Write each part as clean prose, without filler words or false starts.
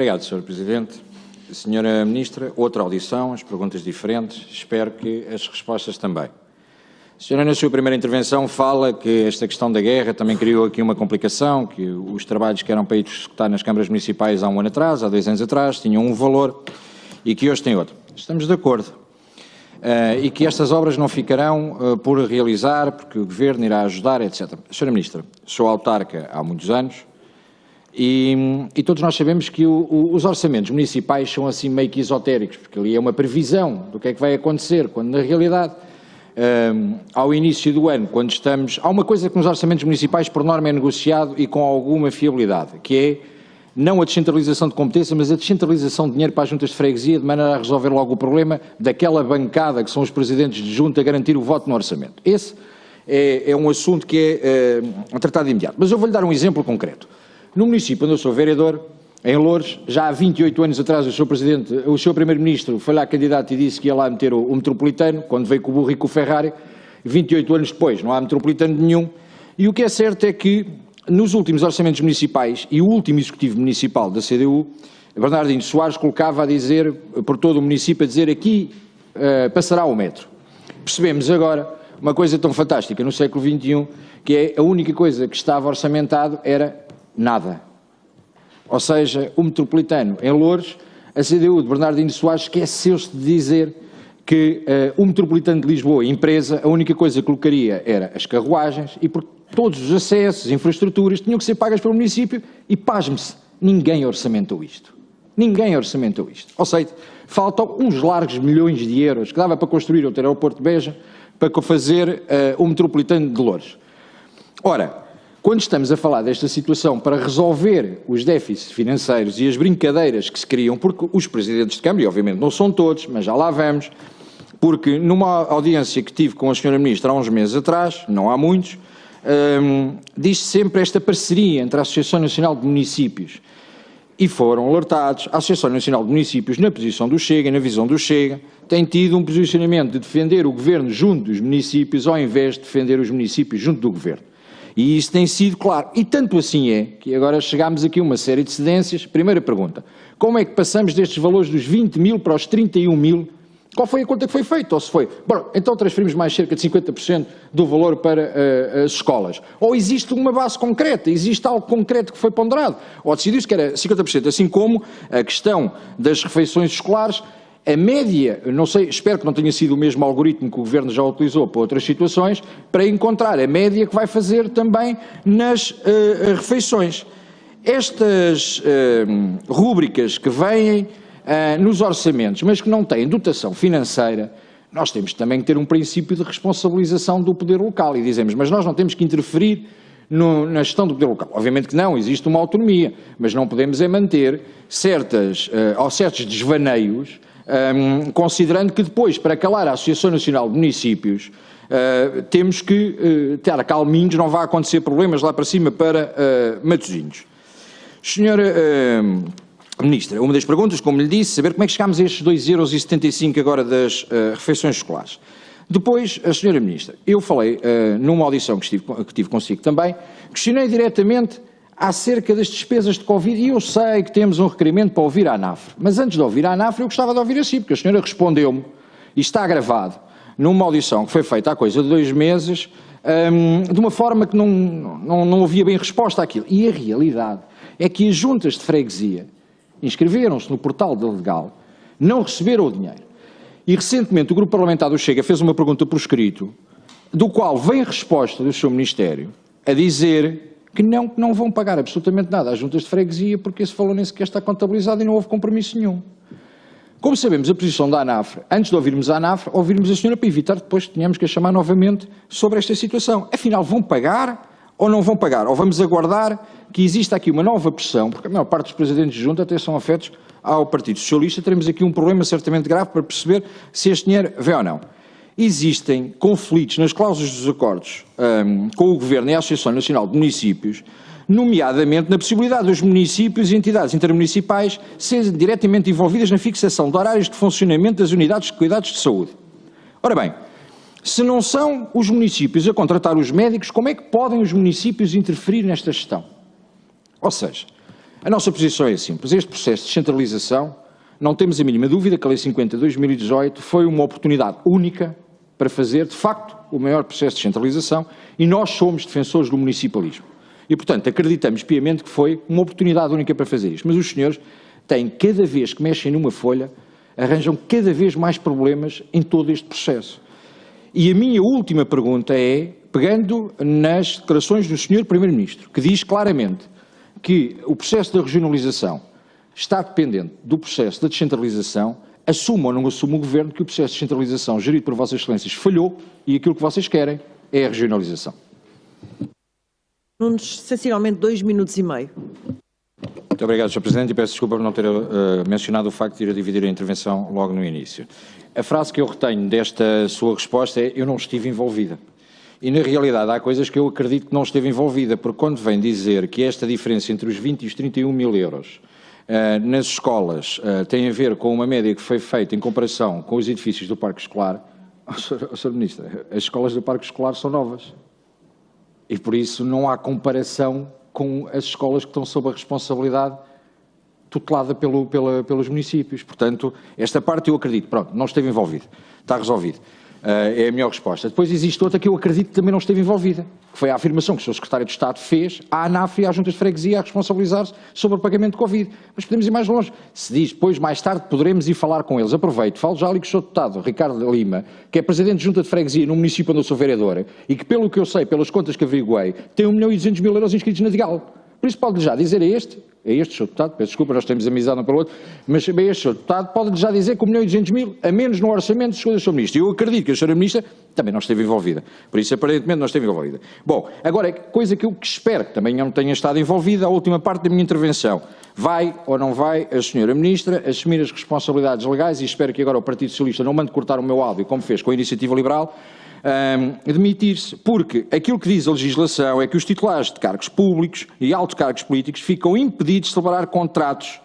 Obrigado, Sr. Presidente. Senhora Ministra, outra audição, as perguntas diferentes, espero que as respostas também. A senhora, na sua primeira intervenção, fala que esta questão da guerra também criou aqui uma complicação, que os trabalhos que eram para ir executar nas câmaras municipais há um ano atrás, há 2 anos atrás, tinham um valor e que hoje têm outro. Estamos de acordo. E que estas obras não ficarão por realizar, porque o Governo irá ajudar, etc. Senhora Ministra, sou autarca há muitos anos e todos nós sabemos que os orçamentos municipais são assim meio que esotéricos, porque ali é uma previsão do que é que vai acontecer, quando na realidade, ao início do ano, quando estamos... Há uma coisa que nos orçamentos municipais por norma é negociado e com alguma fiabilidade, que é não a descentralização de competência, mas a descentralização de dinheiro para as juntas de freguesia, de maneira a resolver logo o problema daquela bancada que são os presidentes de junta a garantir o voto no orçamento. Esse é um assunto que é tratado de imediato. Mas eu vou-lhe dar um exemplo concreto. No município onde eu sou vereador, em Loures, já há 28 anos atrás o seu primeiro-ministro foi lá candidato e disse que ia lá meter o metropolitano, quando veio com o burro e com o Ferrari. 28 anos depois não há metropolitano nenhum. E o que é certo é que nos últimos orçamentos municipais e o último executivo municipal da CDU, Bernardino Soares colocava a dizer, por todo o município, a dizer aqui passará o metro. Percebemos agora uma coisa tão fantástica no século XXI, que é a única coisa que estava orçamentado era nada. Ou seja, o metropolitano em Loures, a CDU de Bernardino Soares esqueceu-se de dizer que o metropolitano de Lisboa, empresa, a única coisa que colocaria era as carruagens e por todos os acessos, infraestruturas, tinham que ser pagas pelo município e, pasme-se, ninguém orçamentou isto. Ninguém orçamentou isto. Ou seja, faltam uns largos milhões de euros que dava para construir o aeroporto de Beja para fazer o metropolitano de Loures. Ora, quando estamos a falar desta situação para resolver os déficits financeiros e as brincadeiras que se criam, porque os presidentes de Câmara, e obviamente não são todos, mas já lá vamos, porque numa audiência que tive com a senhora Ministra há uns meses atrás, não há muitos, diz-se sempre esta parceria entre a Associação Nacional de Municípios e foram alertados. A Associação Nacional de Municípios, na posição do Chega, na visão do Chega, tem tido um posicionamento de defender o Governo junto dos municípios ao invés de defender os municípios junto do Governo. E isso tem sido claro. E tanto assim é que agora chegámos aqui a uma série de cedências. Primeira pergunta, como é que passamos destes valores dos 20 mil para os 31 mil? Qual foi a conta que foi feita? Ou se foi, bom, então transferimos mais cerca de 50% do valor para as escolas. Ou existe uma base concreta, existe algo concreto que foi ponderado. Ou decidiu-se que era 50%, assim como a questão das refeições escolares, a média, não sei, espero que não tenha sido o mesmo algoritmo que o Governo já utilizou para outras situações, para encontrar a média que vai fazer também nas refeições. Estas rúbricas que vêm nos orçamentos, mas que não têm dotação financeira, nós temos também que ter um princípio de responsabilização do poder local e dizemos, mas nós não temos que interferir na gestão do poder local. Obviamente que não, existe uma autonomia, mas não podemos manter certos desvaneios, considerando que depois, para calar a Associação Nacional de Municípios, temos que ter calminhos, não vai acontecer problemas lá para cima para Matosinhos. Senhora Ministra, uma das perguntas, como lhe disse, saber como é que chegámos a estes 2,75 € agora das refeições escolares. Depois, a senhora Ministra, eu falei numa audição que tive consigo também, questionei diretamente acerca das despesas de Covid e eu sei que temos um requerimento para ouvir a ANAF, mas antes de ouvir a ANAF eu gostava de ouvir a si, porque a senhora respondeu-me, e está gravado, numa audição que foi feita há coisa de 2 meses, de uma forma que não havia bem resposta àquilo. E a realidade é que as juntas de freguesia inscreveram-se no portal da Legal, não receberam o dinheiro. E recentemente o Grupo Parlamentar do Chega fez uma pergunta por escrito, do qual vem resposta do seu Ministério a dizer que não vão pagar absolutamente nada às juntas de freguesia porque esse valor nem sequer está contabilizado e não houve compromisso nenhum. Como sabemos a posição da ANAF, antes de ouvirmos a ANAF, ouvirmos a senhora para evitar depois que tenhamos que a chamar novamente sobre esta situação. Afinal, vão pagar ou não vão pagar? Ou vamos aguardar que exista aqui uma nova pressão, porque a maior parte dos presidentes de junta até são afetos ao Partido Socialista, teremos aqui um problema certamente grave para perceber se este dinheiro vem ou não. Existem conflitos nas cláusulas dos acordos com o Governo e a Associação Nacional de Municípios, nomeadamente na possibilidade dos municípios e entidades intermunicipais serem diretamente envolvidas na fixação de horários de funcionamento das unidades de cuidados de saúde. Ora bem, se não são os municípios a contratar os médicos, como é que podem os municípios interferir nesta gestão? Ou seja, A nossa posição é simples. Este processo de descentralização, não temos a mínima dúvida que a Lei 50 de 2018 foi uma oportunidade única para fazer, de facto, o maior processo de descentralização e nós somos defensores do municipalismo. E, portanto, acreditamos piamente que foi uma oportunidade única para fazer isto. Mas os senhores têm, cada vez que mexem numa folha, arranjam cada vez mais problemas em todo este processo. E a minha última pergunta é, pegando nas declarações do Sr. Primeiro-Ministro, que diz claramente que o processo da regionalização está dependente do processo da descentralização, assuma ou não assuma o Governo que o processo de descentralização gerido por Vossas Excelências falhou e aquilo que vocês querem é a regionalização. Nunes, sensivelmente 2 minutos e meio. Muito obrigado, Sr. Presidente, e peço desculpa por não ter mencionado o facto de ir a dividir a intervenção logo no início. A frase que eu retenho desta sua resposta é: eu não estive envolvida. E, na realidade, há coisas que eu acredito que não esteve envolvida, porque quando vem dizer que esta diferença entre os 20 e os 31 mil euros nas escolas tem a ver com uma média que foi feita em comparação com os edifícios do Parque Escolar, Sr. Ministro, as escolas do Parque Escolar são novas. E, por isso, não há comparação com as escolas que estão sob a responsabilidade tutelada pelos municípios. Portanto, esta parte eu acredito, pronto, não esteve envolvido, está resolvido. É a melhor resposta. Depois existe outra que eu acredito que também não esteve envolvida, que foi a afirmação que o Sr. Secretário de Estado fez à ANAF e às juntas de freguesia a responsabilizar-se sobre o pagamento de Covid. Mas podemos ir mais longe. Se diz, depois, mais tarde, poderemos ir falar com eles. Aproveito, falo já ali com o Sr. Deputado Ricardo Lima, que é Presidente de Junta de Freguesia no município onde eu sou vereador, e que, pelo que eu sei, pelas contas que averiguei, tem 1.200.000 euros inscritos na DIGAL. Por isso pode-lhe já dizer a este, Sr. Deputado, peço desculpa, nós temos amizade um pelo outro, mas a este Sr. Deputado pode-lhe já dizer que 1.200.000 a menos no orçamento chegou do Sr. Ministro. E eu acredito que a Sra. Ministra também não esteve envolvida. Por isso, aparentemente, não esteve envolvida. Bom, agora, coisa que eu espero que também não tenha estado envolvida, a última parte da minha intervenção. Vai ou não vai a Sra. Ministra assumir as responsabilidades legais, e espero que agora o Partido Socialista não mande cortar o meu áudio, como fez com a Iniciativa Liberal, demitir-se, porque aquilo que diz a legislação é que os titulares de cargos públicos e altos cargos políticos ficam impedidos de celebrar contratos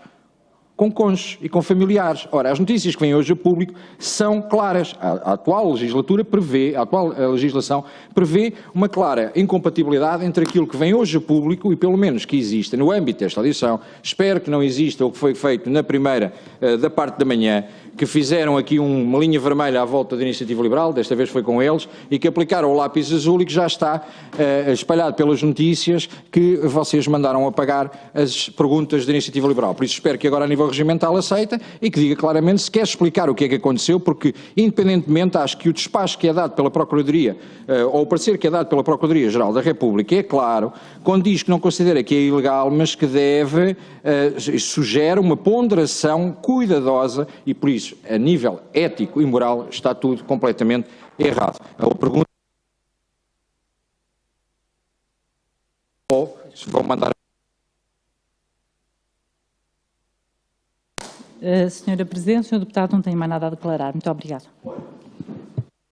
com cônjuges e com familiares. Ora, as notícias que vêm hoje a público são claras. A atual legislação prevê uma clara incompatibilidade entre aquilo que vem hoje a público e, pelo menos, que exista no âmbito desta audição. Espero que não exista o que foi feito na primeira da parte da manhã, que fizeram aqui uma linha vermelha à volta da Iniciativa Liberal, desta vez foi com eles, e que aplicaram o lápis azul e que já está espalhado pelas notícias que vocês mandaram apagar as perguntas da Iniciativa Liberal. Por isso espero que agora a nível regimental aceita e que diga claramente se quer explicar o que é que aconteceu, porque independentemente acho que o despacho que é dado pela Procuradoria, ou o parecer que é dado pela Procuradoria-Geral da República é claro, quando diz que não considera que é ilegal, mas que deve, sugere uma ponderação cuidadosa e por isso, a nível ético e moral, está tudo completamente errado. A pergunta ou se vão mandar. Senhora Presidente, o Sr. Deputado não tem mais nada a declarar. Muito obrigado.